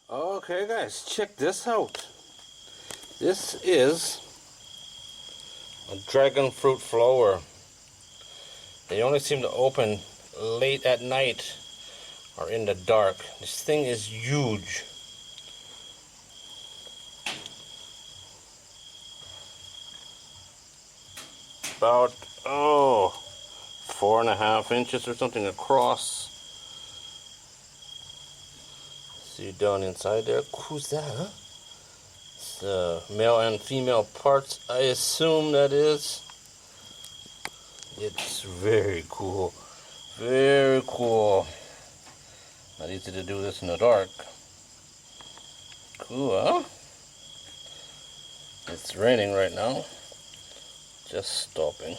Okay guys, check this out. This is a dragon fruit flower. They only seem to open late at night or in the dark. This thing is huge. About 4.5 inches or something across. See down inside there. Who's that, huh? It's male and female parts, I assume that is. It's very cool. Very cool. Not easy to do this in the dark. Cool, huh? It's raining right now. Just stopping.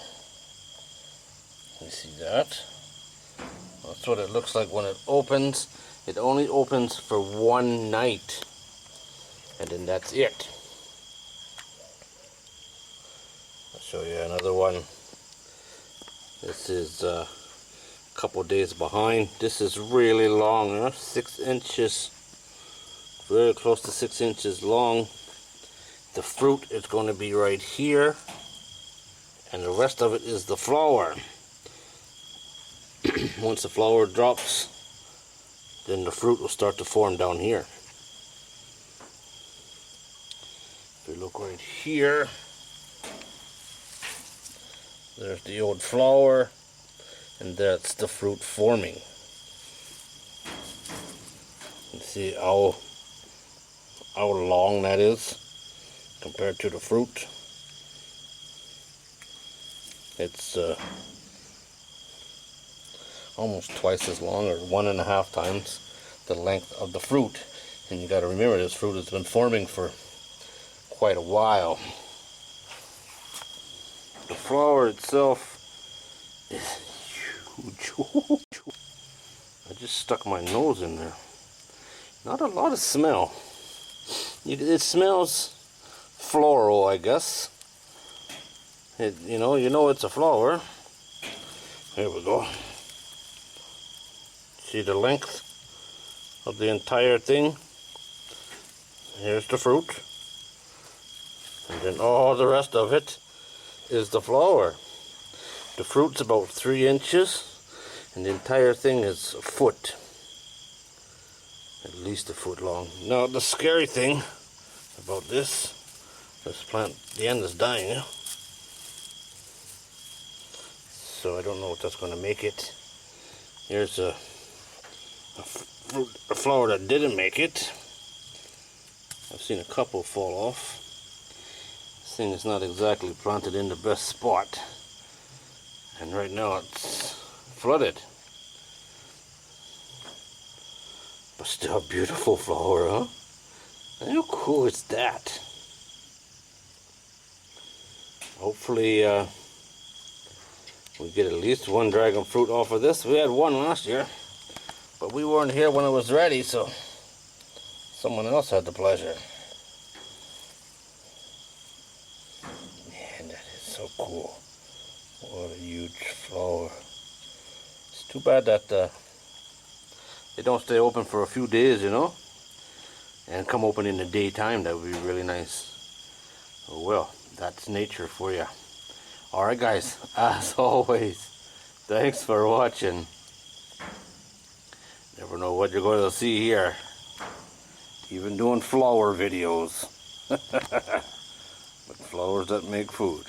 You see that? That's what it looks like when it opens. It only opens for one night. And then that's it. I'll show you another one. This is a couple days behind. This is really long, huh? 6 inches. Very close to 6 inches long. The fruit is going to be right here. And the rest of it is the flower. Once the flower drops, then the fruit will start to form down here. If you look right here, there's the old flower, and that's the fruit forming. You see how long that is compared to the fruit. It's almost twice as long, or 1.5 times the length of the fruit. And you got to remember, this fruit has been forming for quite a while. The flower itself is huge. I just stuck my nose in there. Not a lot of smell. It smells floral, I guess. You know it's a flower. Here we go. See the length of the entire thing? Here's the fruit. And then all the rest of it is the flower. The fruit's about 3 inches, and the entire thing is a foot. At least a foot long. Now the scary thing about this plant, the end is dying. Yeah? So I don't know what that's going to make it. Here's a flower that didn't make it. I've seen a couple fall off. This thing is not exactly planted in the best spot. And right now it's flooded. But still a beautiful flower, huh? How cool is that? Hopefully we get at least one dragon fruit off of this. We had one last year, but we weren't here when it was ready, so someone else had the pleasure. Man, that is so cool. What a huge flower. It's too bad that they don't stay open for a few days, you know, and come open in the daytime. That would be really nice. Oh well, that's nature for you. Alright guys, as always, thanks for watching. Never know what you're going to see here. Even doing flower videos. But flowers that make food.